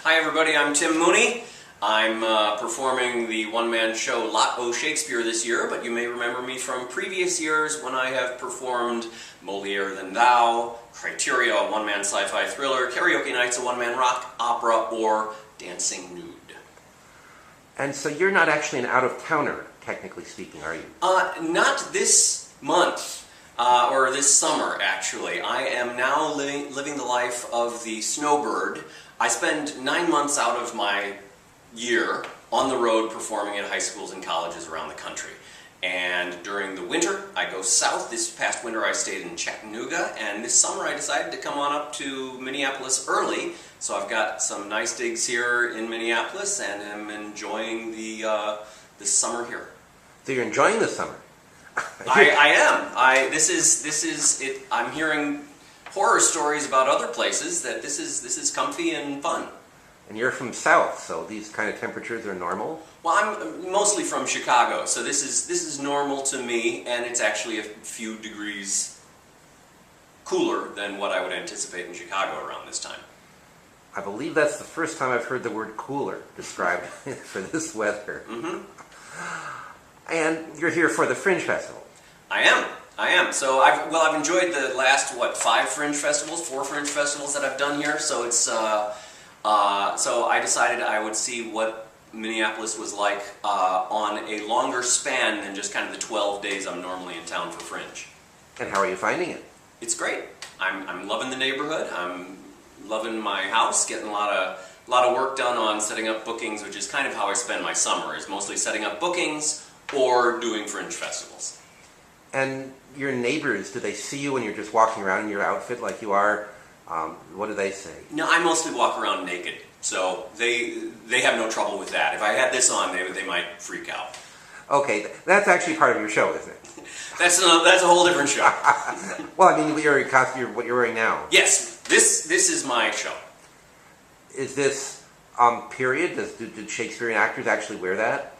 Hi everybody, I'm Tim Mooney. I'm performing the one-man show Lot O' Shakespeare this year, but you may remember me from previous years when I have performed Moliere Than Thou, Criteria, a one-man sci-fi thriller, Karaoke Nights, a one-man rock opera, or Dancing Nude. And so you're not actually an out-of-towner, technically speaking, are you? Not this month, or this summer, actually. I am now living the life of the snowbird. I spend 9 months out of my year on the road performing at high schools and colleges around the country. And during the winter, I go south. This past winter I stayed in Chattanooga, and this summer I decided to come on up to Minneapolis early. So I've got some nice digs here in Minneapolis, and am enjoying the summer here. So you're enjoying the summer? I am. This is it. I'm hearing horror stories about other places that this is comfy and fun. And you're from south, so these kind of temperatures are normal? Well, I'm mostly from Chicago, so this is normal to me, and it's actually a few degrees cooler than what I would anticipate in Chicago around this time. I believe that's the first time I've heard the word cooler described for this weather. Mm-hmm. And you're here for the Fringe Festival. I am. So I've enjoyed the last, 4 Fringe festivals that I've done here, so it's so I decided I would see what Minneapolis was like on a longer span than just kind of the 12 days I'm normally in town for Fringe. And how are you finding it? It's great. I'm loving the neighborhood. I'm loving my house, getting a lot of work done on setting up bookings, which is kind of how I spend my summer, is mostly setting up bookings or doing Fringe festivals. And your neighbors, do they see you when you're just walking around in your outfit like you are? What do they say? No, I mostly walk around naked, so they have no trouble with that. If I had this on, they might freak out. Okay, that's actually part of your show, isn't it? That's a whole different show. Well, I mean, what you're wearing now. Yes, this is my show. Is this period? Did Shakespearean actors actually wear that?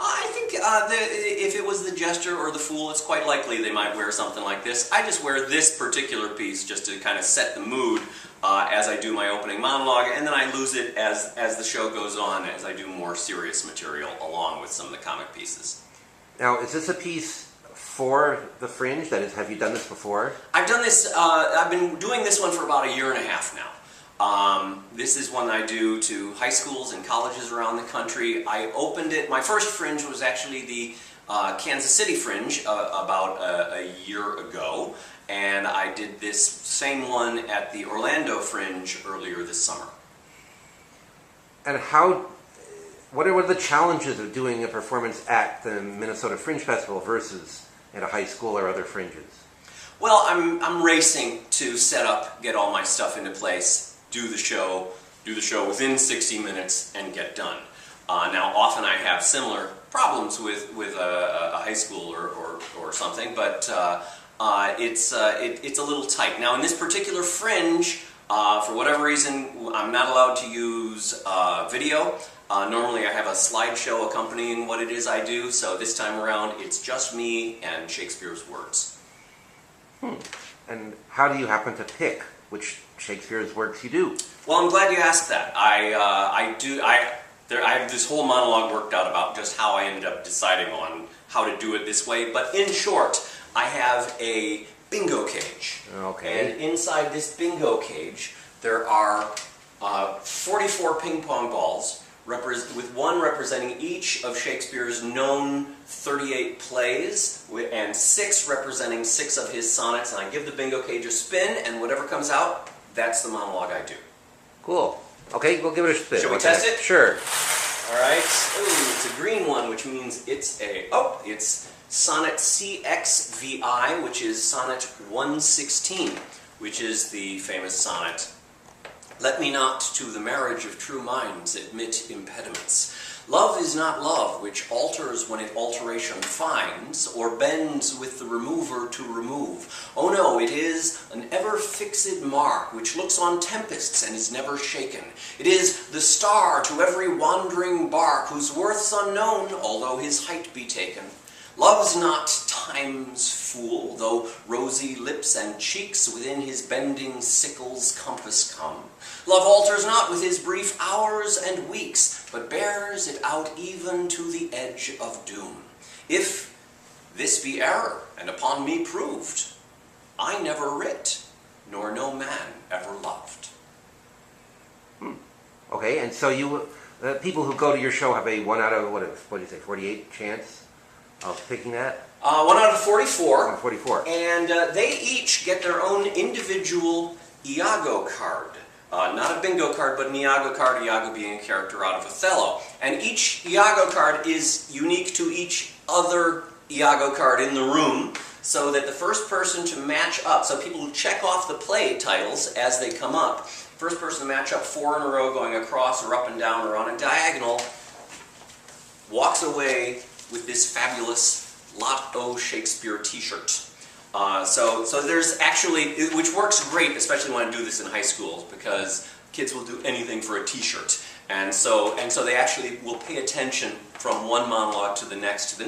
I think if it was the jester or the fool, it's quite likely they might wear something like this. I just wear this particular piece just to kind of set the mood as I do my opening monologue, and then I lose it as the show goes on, as I do more serious material along with some of the comic pieces. Now, is this a piece for the Fringe? That is, have you done this before? I've done this, I've been doing this one for about a year and a half now. This is one I do to high schools and colleges around the country. I opened it, my first Fringe was actually the Kansas City Fringe about a year ago, and I did this same one at the Orlando Fringe earlier this summer. And what are the challenges of doing a performance at the Minnesota Fringe Festival versus at a high school or other fringes? Well, I'm racing to set up, get all my stuff into place, do the show within 60 minutes and get done. Now, often I have similar problems with a high school or something, but it's a little tight. Now, in this particular Fringe, for whatever reason, I'm not allowed to use video. Normally I have a slideshow accompanying what it is I do, so this time around it's just me and Shakespeare's words. And how do you happen to pick which Shakespeare's works you do? Well, I'm glad you asked that. I have this whole monologue worked out about just how I ended up deciding on how to do it this way, but in short, I have a bingo cage. Okay. And inside this bingo cage, there are 44 ping pong balls, with one representing each of Shakespeare's known 38 plays, and 6 representing 6 of his sonnets, and I give the bingo cage a spin, and whatever comes out, that's the monologue I do. Cool. Okay, we'll give it a spin. Shall we test it? Sure. Alright, it's a green one, which means it's it's sonnet CXVI, which is sonnet 116, which is the famous sonnet, "Let me not to the marriage of true minds admit impediments. Love is not love, which alters when it alteration finds, or bends with the remover to remove. Oh no, it is an ever-fixed mark, which looks on tempests and is never shaken. It is the star to every wandering bark, whose worth's unknown, although his height be taken. Love's not time's fool, though rosy lips and cheeks within his bending sickle's compass come. Love alters not with his brief hours and weeks, but bears it out even to the edge of doom. If this be error, and upon me proved, I never writ, nor no man ever loved. Okay, and so you, people who go to your show have a 1 out of, what do you say, 48 chance of picking that? 1 out of 44. 44. And they each get their own individual Iago card. Not a bingo card, but an Iago card, Iago being a character out of Othello. And each Iago card is unique to each other Iago card in the room, so that the first person to match up, so people who check off the play titles as they come up, first person to match up 4 in a row going across or up and down or on a diagonal, walks away with this fabulous Lot O Shakespeare t-shirt. So there's actually, which works great, especially when I do this in high schools, because kids will do anything for a t-shirt. And so they actually will pay attention from one monologue to the next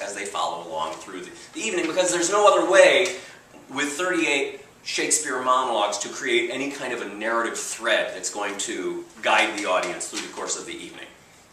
as they follow along through the evening, because there's no other way with 38 Shakespeare monologues to create any kind of a narrative thread that's going to guide the audience through the course of the evening.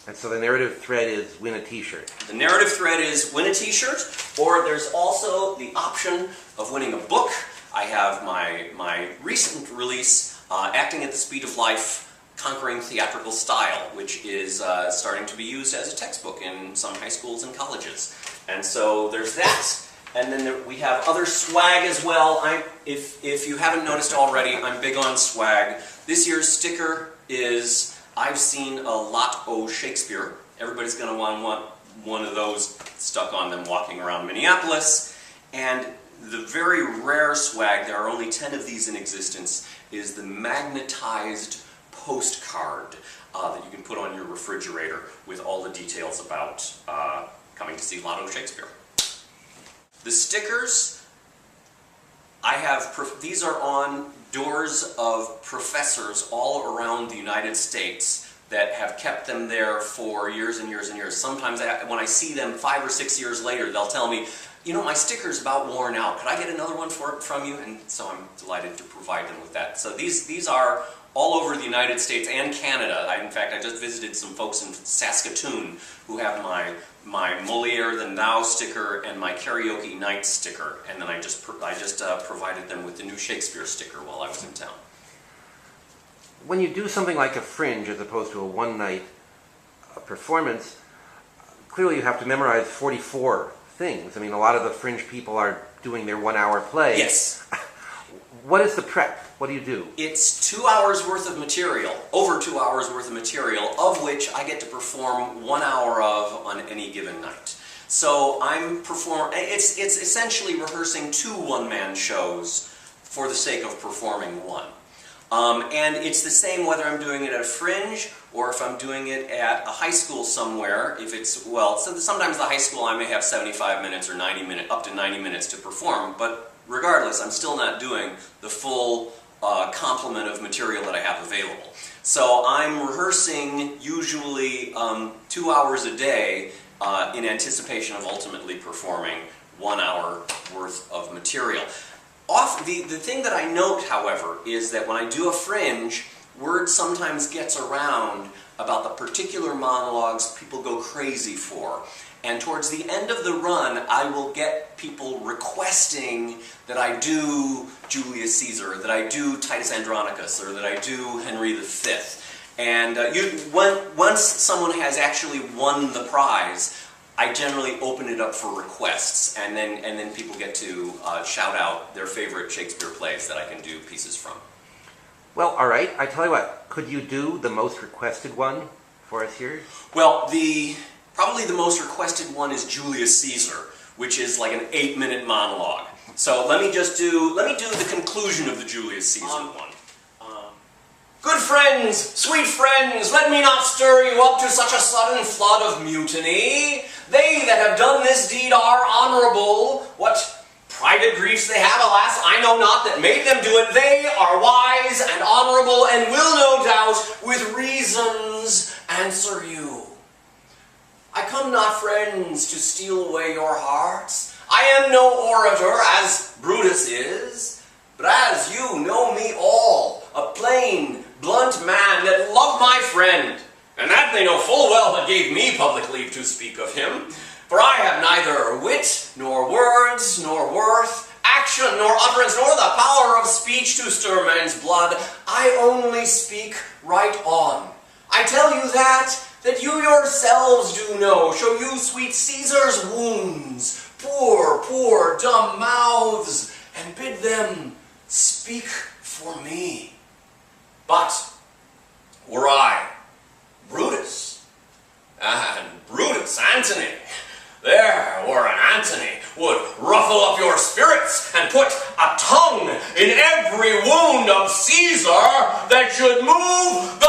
And so the narrative thread is win a t-shirt. The narrative thread is win a t-shirt, or there's also the option of winning a book. I have my recent release, Acting at the Speed of Life, Conquering Theatrical Style, which is starting to be used as a textbook in some high schools and colleges. And so there's that. And then we have other swag as well. If you haven't noticed already, I'm big on swag. This year's sticker is I've seen a Lot O Shakespeare. Everybody's going to want one of those stuck on them walking around Minneapolis. And the very rare swag, there are only 10 of these in existence, is the magnetized postcard that you can put on your refrigerator with all the details about coming to see Lot O Shakespeare. The stickers, these are on doors of professors all around the United States that have kept them there for years and years and years. Sometimes when I see them 5 or 6 years later, they'll tell me, you know, my sticker's about worn out. Could I get another one from you? And so I'm delighted to provide them with that. So these are all over the United States and Canada. In fact, I just visited some folks in Saskatoon who have my Moliere the Now sticker and my Karaoke Night sticker, and then I just provided them with the new Shakespeare sticker while I was in town. When you do something like a Fringe as opposed to a one-night performance, clearly you have to memorize 44 things. I mean, a lot of the Fringe people are doing their 1 hour play. Yes. What is the prep? What do you do? It's 2 hours worth of material, over 2 hours worth of material, of which I get to perform 1 hour of on any given night. So it's essentially rehearsing 2 one-man shows for the sake of performing one. And it's the same whether I'm doing it at a Fringe or if I'm doing it at a high school somewhere. So sometimes the high school I may have 75 minutes or 90 minutes, up to 90 minutes to perform, but regardless, I'm still not doing the full complement of material that I have available. So I'm rehearsing usually 2 hours a day in anticipation of ultimately performing 1 hour worth of material. The thing that I note, however, is that when I do a Fringe, word sometimes gets around about the particular monologues people go crazy for. And towards the end of the run, I will get people requesting that I do Julius Caesar, that I do Titus Andronicus, or that I do Henry V. And once someone has actually won the prize, I generally open it up for requests, and then people get to shout out their favorite Shakespeare plays that I can do pieces from. Well, all right. I tell you what. Could you do the most requested one for us here? Well, probably the most requested one is Julius Caesar, which is like an 8-minute monologue. So let me do the conclusion of the Julius Caesar one. Good friends, sweet friends, let me not stir you up to such a sudden flood of mutiny. They that have done this deed are honorable. What private griefs they have, alas, I know not that made them do it. They are wise and honorable, and will no doubt with reasons answer you. I come not, friends, to steal away your hearts. I am no orator, as Brutus is, but as you know me all, a plain, blunt man that loved my friend, and that they know full well that gave me public leave to speak of him. For I have neither wit, nor words, nor worth, action, nor utterance, nor the power of speech to stir men's blood. I only speak right on. I tell you that you yourselves do know. Show you sweet Caesar's wounds, poor, dumb mouths, and bid them speak for me. But were I Brutus, and Brutus Antony, there were an Antony would ruffle up your spirits and put a tongue in every wound of Caesar that should move